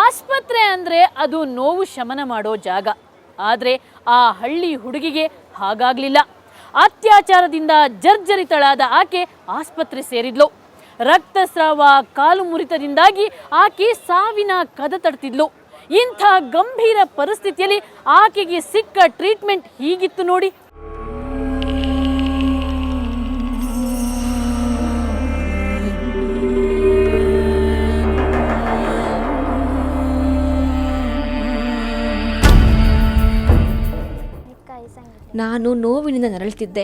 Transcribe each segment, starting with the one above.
ಆಸ್ಪತ್ರೆ ಅಂದರೆ ಅದು ನೋವು ಶಮನ ಮಾಡೋ ಜಾಗ. ಆದರೆ ಆ ಹಳ್ಳಿ ಹುಡುಗಿಗೆ ಹಾಗಾಗಲಿಲ್ಲ. ಅತ್ಯಾಚಾರದಿಂದ ಜರ್ಜರಿತಳಾದ ಆಕೆ ಆಸ್ಪತ್ರೆ ಸೇರಿದ್ಲು. ರಕ್ತಸ್ರಾವ, ಕಾಲು ಮುರಿತದಿಂದಾಗಿ ಆಕೆ ಸಾವಿನ ಕದ ತಡ್ತಿದ್ಲು. ಇಂಥ ಗಂಭೀರ ಪರಿಸ್ಥಿತಿಯಲ್ಲಿ ಆಕೆಗೆ ಸಿಕ್ಕ ಟ್ರೀಟ್ಮೆಂಟ್ ಹೀಗಿತ್ತು ನೋಡಿ. ನಾನು ನೋವಿನಿಂದ ನರಳುತ್ತಿದ್ದೆ.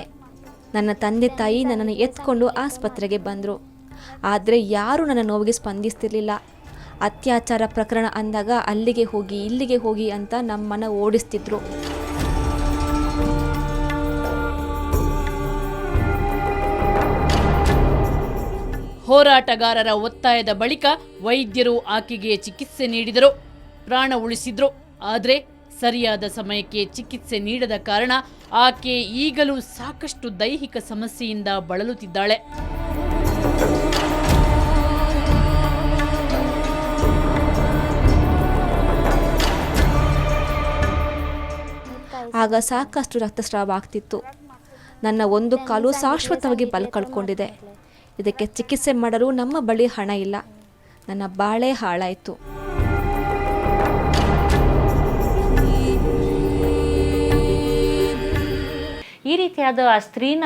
ನನ್ನ ತಂದೆ ತಾಯಿ ನನ್ನನ್ನು ಎತ್ಕೊಂಡು ಆಸ್ಪತ್ರೆಗೆ ಬಂದರು. ಆದರೆ ಯಾರೂ ನನ್ನ ನೋವಿಗೆ ಸ್ಪಂದಿಸ್ತಿರ್ಲಿಲ್ಲ. ಅತ್ಯಾಚಾರ ಪ್ರಕರಣ ಅಂದಾಗ ಅಲ್ಲಿಗೆ ಹೋಗಿ ಇಲ್ಲಿಗೆ ಹೋಗಿ ಅಂತ ನಮ್ಮನ್ನು ಓಡಿಸ್ತಿದ್ರು. ಹೋರಾಟಗಾರರ ಒತ್ತಾಯದ ಬಳಿಕ ವೈದ್ಯರು ಆಕೆಗೆ ಚಿಕಿತ್ಸೆ ನೀಡಿದರು, ಪ್ರಾಣ ಉಳಿಸಿದ್ರು. ಆದರೆ ಸರಿಯಾದ ಸಮಯಕ್ಕೆ ಚಿಕಿತ್ಸೆ ನೀಡದ ಕಾರಣ ಆಕೆ ಈಗಲೂ ಸಾಕಷ್ಟು ದೈಹಿಕ ಸಮಸ್ಯೆಯಿಂದ ಬಳಲುತ್ತಿದ್ದಾಳೆ. ಆಗ ಸಾಕಷ್ಟು ರಕ್ತಸ್ರಾವ ಆಗ್ತಿತ್ತು. ನನ್ನ ಒಂದು ಕಾಲು ಶಾಶ್ವತವಾಗಿ ಬಲ ಕಳ್ಕೊಂಡಿದೆ. ಇದಕ್ಕೆ ಚಿಕಿತ್ಸೆ ಮಾಡಲು ನಮ್ಮ ಬಳಿ ಹಣ ಇಲ್ಲ. ನನ್ನ ಬಾಳೆ ಹಾಳಾಯಿತು. ಈ ರೀತಿಯಾದ ಆ ಸ್ತ್ರೀನ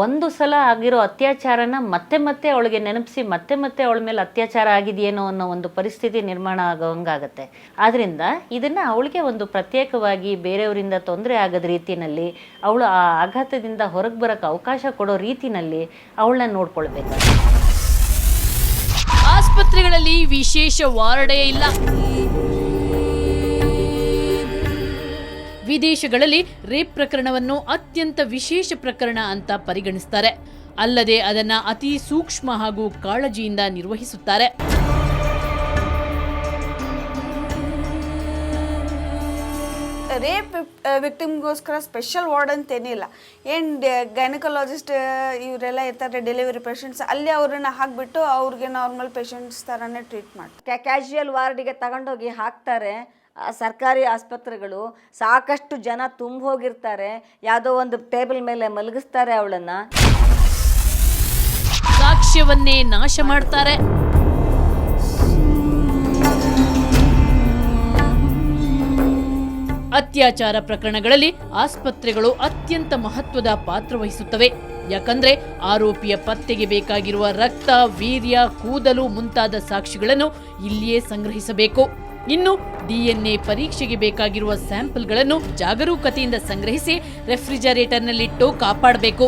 ಒಂದು ಸಲ ಆಗಿರೋ ಅತ್ಯಾಚಾರನ ಮತ್ತೆ ಮತ್ತೆ ಅವಳಿಗೆ ನೆನಪಿಸಿ ಮತ್ತೆ ಅವಳ ಮೇಲೆ ಅತ್ಯಾಚಾರ ಆಗಿದೆಯೇನೋ ಅನ್ನೋ ಒಂದು ಪರಿಸ್ಥಿತಿ ನಿರ್ಮಾಣ ಆಗೋಂಗಾಗತ್ತೆ. ಆದ್ದರಿಂದ ಇದನ್ನು ಅವಳಿಗೆ ಒಂದು ಪ್ರತ್ಯೇಕವಾಗಿ ಬೇರೆಯವರಿಂದ ತೊಂದರೆ ಆಗದ ರೀತಿಯಲ್ಲಿ, ಅವಳು ಆ ಆಘಾತದಿಂದ ಹೊರಗೆ ಬರೋಕ್ಕೆ ಅವಕಾಶ ಕೊಡೋ ರೀತಿಯಲ್ಲಿ ಅವಳನ್ನ ನೋಡ್ಕೊಳ್ಬೇಕು. ಆಸ್ಪತ್ರೆಗಳಲ್ಲಿ ವಿಶೇಷ ವಾರ್ಡೇ ಇಲ್ಲ. ವಿದೇಶಗಳಲ್ಲಿ ರೇಪ್ ಪ್ರಕರಣವನ್ನು ಅತ್ಯಂತ ವಿಶೇಷ ಪ್ರಕರಣ ಅಂತ ಪರಿಗಣಿಸುತ್ತಾರೆ. ಅಲ್ಲದೆ ಅದನ್ನ ಅತಿ ಸೂಕ್ಷ್ಮ ಹಾಗೂ ಕಾಳಜಿಯಿಂದ ನಿರ್ವಹಿಸುತ್ತಾರೆ. ರೇಪ್ ವಿಕ್ಟಿಮ್ಗೋಸ್ಕರ ಸ್ಪೆಷಲ್ ವಾರ್ಡ್ ಅಂತೇನಿಲ್ಲ. ಏನು ಗೈನಕಾಲಜಿಸ್ಟ್ ಇವರೆಲ್ಲ ಇರ್ತಾರೆ, ಡೆಲಿವರಿ ಪೇಷಂಟ್ಸ್, ಅಲ್ಲಿ ಅವ್ರನ್ನ ಹಾಕಿಬಿಟ್ಟು ಅವ್ರಿಗೆ ನಾರ್ಮಲ್ ಪೇಷಂಟ್ಸ್ ಥರನೇ ಟ್ರೀಟ್ ಮಾಡ್ತಾರೆ. ಕ್ಯಾಶುಯಲ್ ವಾರ್ಡಿಗೆ ತಗೊಂಡೋಗಿ ಹಾಕ್ತಾರೆ. ಸರ್ಕಾರಿ ಆಸ್ಪತ್ರೆಗಳು ಸಾಕಷ್ಟು ಜನ ತುಂಬ ಹೋಗಿರ್ತಾರೆ. ಯಾವುದೋ ಒಂದು ಟೇಬಲ್ ಮೇಲೆ ಮಲಗಿಸ್ತಾರೆ ಅವಳನ್ನು. ಸಾಕ್ಷ್ಯವನ್ನೇ ನಾಶ ಮಾಡ್ತಾರೆ. ಅತ್ಯಾಚಾರ ಪ್ರಕರಣಗಳಲ್ಲಿ ಆಸ್ಪತ್ರೆಗಳು ಅತ್ಯಂತ ಮಹತ್ವದ ಪಾತ್ರ ವಹಿಸುತ್ತವೆ. ಯಾಕಂದ್ರೆ ಆರೋಪಿಯ ಪತ್ತೆಗೆ ಬೇಕಾಗಿರುವ ರಕ್ತ, ವೀರ್ಯ, ಕೂದಲು ಮುಂತಾದ ಸಾಕ್ಷಿಗಳನ್ನು ಇಲ್ಲಿಯೇ ಸಂಗ್ರಹಿಸಬೇಕು. ಇನ್ನು DNA ಪರೀಕ್ಷೆಗೆ ಬೇಕಾಗಿರುವ ಸ್ಯಾಂಪಲ್ಗಳನ್ನು ಜಾಗರೂಕತೆಯಿಂದ ಸಂಗ್ರಹಿಸಿ ರೆಫ್ರಿಜರೇಟರ್ನಲ್ಲಿಟ್ಟು ಕಾಪಾಡಬೇಕು.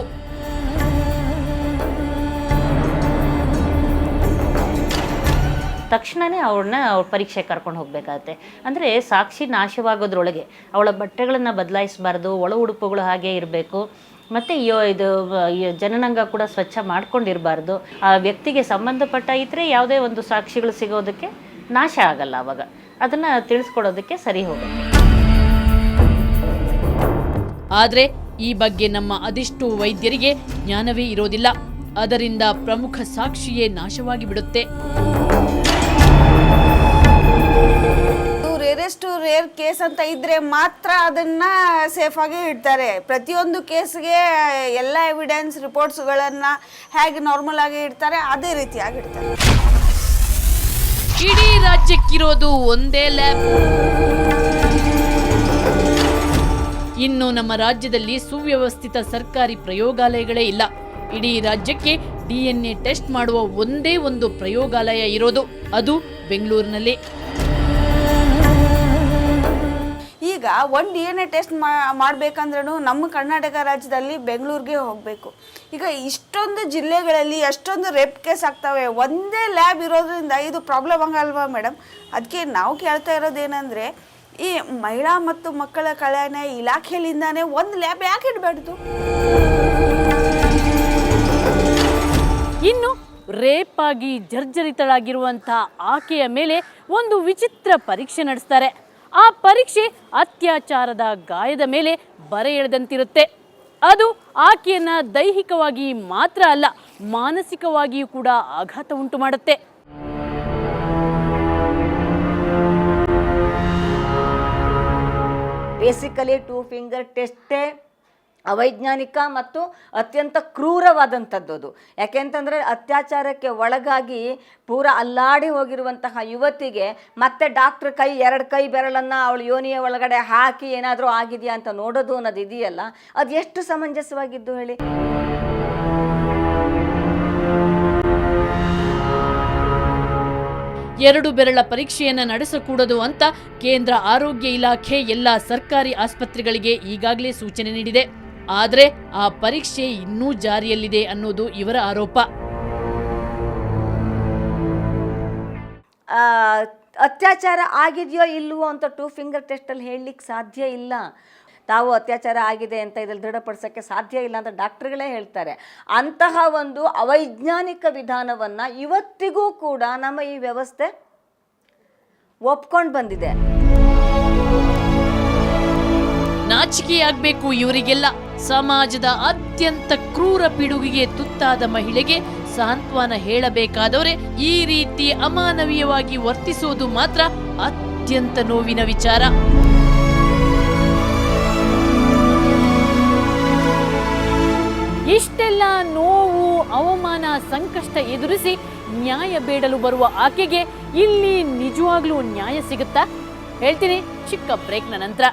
ತಕ್ಷಣವೇ ಅವ್ರ ಪರೀಕ್ಷೆ ಕರ್ಕೊಂಡು ಹೋಗಬೇಕಾಗತ್ತೆ. ಅಂದರೆ ಸಾಕ್ಷಿ ನಾಶವಾಗೋದ್ರೊಳಗೆ ಅವಳ ಬಟ್ಟೆಗಳನ್ನು ಬದಲಾಯಿಸಬಾರ್ದು, ಒಳ ಉಡುಪುಗಳು ಹಾಗೇ ಇರಬೇಕು. ಮತ್ತು ಇದು ಜನನಾಂಗ ಕೂಡ ಸ್ವಚ್ಛ ಮಾಡ್ಕೊಂಡಿರಬಾರ್ದು. ಆ ವ್ಯಕ್ತಿಗೆ ಸಂಬಂಧಪಟ್ಟ ಇದ್ದರೆ ಯಾವುದೇ ಒಂದು ಸಾಕ್ಷಿಗಳು ಸಿಗೋದಕ್ಕೆ ನಾಶ ಆಗಲ್ಲ. ಅವಾಗ ಅದನ್ನು ತಿಳಿಸ್ಕೊಡೋದಕ್ಕೆ ಸರಿ ಹೋಗುತ್ತೆ. ಆದರೆ ಈ ಬಗ್ಗೆ ನಮ್ಮ ಅದೆಷ್ಟೋ ವೈದ್ಯರಿಗೆ ಜ್ಞಾನವೇ ಇರೋದಿಲ್ಲ. ಅದರಿಂದ ಪ್ರಮುಖ ಸಾಕ್ಷಿಯೇ ನಾಶವಾಗಿ ಬಿಡುತ್ತೆ. ರೇರೆಸ್ಟ್ ರೇರ್ ಕೇಸ್ ಅಂತ ಇದ್ರೆ ಮಾತ್ರ ಅದನ್ನ ಸೇಫ್ ಆಗಿ ಇಡ್ತಾರೆ. ಪ್ರತಿಯೊಂದು ಕೇಸ್ಗೆ ಎಲ್ಲ ಎವಿಡೆನ್ಸ್ ರಿಪೋರ್ಟ್ಸ್ಗಳನ್ನ ಹೇಗೆ ನಾರ್ಮಲ್ ಆಗಿ ಇಡ್ತಾರೆ ಅದೇ ರೀತಿಯಾಗಿ ಇಡ್ತಾರೆ. ಇಡೀ ರಾಜ್ಯಕ್ಕಿರೋದು ಒಂದೇ ಲ್ಯಾಬ್. ಇನ್ನು ನಮ್ಮ ರಾಜ್ಯದಲ್ಲಿ ಸುವ್ಯವಸ್ಥಿತ ಸರ್ಕಾರಿ ಪ್ರಯೋಗಾಲಯಗಳೇ ಇಲ್ಲ. ಇಡೀ ರಾಜ್ಯಕ್ಕೆ DNA ಟೆಸ್ಟ್ ಮಾಡುವ ಒಂದೇ ಒಂದು ಪ್ರಯೋಗಾಲಯ ಇರೋದು, ಅದು ಬೆಂಗಳೂರಿನಲ್ಲಿ. ಈಗ ಒಂದು DNA ಟೆಸ್ಟ್ ಮಾಡಬೇಕಂದ್ರೂ ನಮ್ಮ ಕರ್ನಾಟಕ ರಾಜ್ಯದಲ್ಲಿ ಬೆಂಗಳೂರಿಗೆ ಹೋಗಬೇಕು. ಈಗ ಇಷ್ಟೊಂದು ಜಿಲ್ಲೆಗಳಲ್ಲಿ ಎಷ್ಟೊಂದು ರೇಪ್ ಕೇಸ್ ಆಗ್ತವೆ, ಒಂದೇ ಲ್ಯಾಬ್ ಇರೋದ್ರಿಂದ ಇದು ಪ್ರಾಬ್ಲಮ್ ಆಗಲ್ವಾ ಮೇಡಮ್? ಅದಕ್ಕೆ ನಾವು ಕೇಳ್ತಾ ಇರೋದೇನೆಂದರೆ, ಈ ಮಹಿಳಾ ಮತ್ತು ಮಕ್ಕಳ ಕಲ್ಯಾಣ ಇಲಾಖೆಯಿಂದಾನೇ ಒಂದು ಲ್ಯಾಬ್ ಯಾಕೆ ಇಡಬಾರ್ದು? ಇನ್ನು ರೇಪ್ ಆಗಿ ಜರ್ಜರಿತಳಾಗಿರುವಂಥ ಆಕೆಯ ಮೇಲೆ ಒಂದು ವಿಚಿತ್ರ ಪರೀಕ್ಷೆ ನಡೆಸ್ತಾರೆ. ಆ ಪರೀಕ್ಷೆ ಅತ್ಯಾಚಾರದ ಗಾಯದ ಮೇಲೆ ಬರೆ ಎಳೆದಂತಿರುತ್ತೆ. ಅದು ಆಕೆಯನ್ನ ದೈಹಿಕವಾಗಿ ಮಾತ್ರ ಅಲ್ಲ, ಮಾನಸಿಕವಾಗಿಯೂ ಕೂಡ ಆಘಾತ ಉಂಟು ಮಾಡುತ್ತೆ. ಬೇಸಿಕಲಿ 2 ಫಿಂಗರ್ ಟೆಸ್ಟೇ ಅವೈಜ್ಞಾನಿಕ ಮತ್ತು ಅತ್ಯಂತ ಕ್ರೂರವಾದಂಥದ್ದು ಅದು. ಯಾಕೆಂತಂದರೆ ಅತ್ಯಾಚಾರಕ್ಕೆ ಒಳಗಾಗಿ ಪೂರ ಅಲ್ಲಾಡಿ ಹೋಗಿರುವಂತಹ ಯುವತಿಗೆ ಮತ್ತೆ ಡಾಕ್ಟ್ರ್ ಕೈ 2 ಕೈ ಬೆರಳನ್ನು ಅವಳು ಯೋನಿಯ ಒಳಗಡೆ ಹಾಕಿ ಏನಾದರೂ ಆಗಿದೆಯಾ ಅಂತ ನೋಡೋದು ಅನ್ನೋದು ಇದೆಯಲ್ಲ, ಅದು ಎಷ್ಟು ಸಮಂಜಸವಾಗಿದ್ದು ಹೇಳಿ. ಎರಡು ಬೆರಳ ಪರೀಕ್ಷೆಯನ್ನ ನಡೆಸಕೂಡದು ಅಂತ ಕೇಂದ್ರ ಆರೋಗ್ಯ ಇಲಾಖೆ ಎಲ್ಲ ಸರ್ಕಾರಿ ಆಸ್ಪತ್ರೆಗಳಿಗೆ ಈಗಾಗಲೇ ಸೂಚನೆ ನೀಡಿದೆ. ಆದರೆ ಆ ಪರೀಕ್ಷೆ ಇನ್ನೂ ಜಾರಿಯಲ್ಲಿದೆ ಅನ್ನೋದು ಇವರ ಆರೋಪ. ಅತ್ಯಾಚಾರ ಆಗಿದೆಯೋ ಇಲ್ವೋ ಅಂತ 2 ಫಿಂಗರ್ ಟೆಸ್ಟಲ್ಲಿ ಹೇಳಲಿಕ್ಕೆ ಸಾಧ್ಯ ಇಲ್ಲ. ತಾವು ಅತ್ಯಾಚಾರ ಆಗಿದೆ ಅಂತ ಇದ್ರಲ್ಲಿ ದೃಢಪಡಿಸೋಕ್ಕೆ ಸಾಧ್ಯ ಇಲ್ಲ ಅಂತ ಡಾಕ್ಟ್ರುಗಳೇ ಹೇಳ್ತಾರೆ. ಅಂತಹ ಒಂದು ಅವೈಜ್ಞಾನಿಕ ವಿಧಾನವನ್ನು ಇವತ್ತಿಗೂ ಕೂಡ ನಮ್ಮ ಈ ವ್ಯವಸ್ಥೆ ಒಪ್ಕೊಂಡು ಬಂದಿದೆ. ನಾಚಿಕೆಯಾಗಬೇಕು ಇವರಿಗೆಲ್ಲ. ಸಮಾಜದ ಅತ್ಯಂತ ಕ್ರೂರ ಪಿಡುಗಿಗೆ ತುತ್ತಾದ ಮಹಿಳೆಗೆ ಸಾಂತ್ವನ ಹೇಳಬೇಕಾದವರೇ ಈ ರೀತಿ ಅಮಾನವೀಯವಾಗಿ ವರ್ತಿಸೋದು ಮಾತ್ರ ಅತ್ಯಂತ ನೋವಿನ ವಿಚಾರ. ಇಷ್ಟೆಲ್ಲ ನೋವು, ಅವಮಾನ, ಸಂಕಷ್ಟ ಎದುರಿಸಿ ನ್ಯಾಯ ಬೇಡಲು ಬರುವ ಆಕೆಗೆ ಇಲ್ಲಿ ನಿಜವಾಗ್ಲೂ ನ್ಯಾಯ ಸಿಗುತ್ತಾ? ಹೇಳ್ತೀನಿ ಚಿಕ್ಕ ಬ್ರೇಕ್ನ ನಂತರ.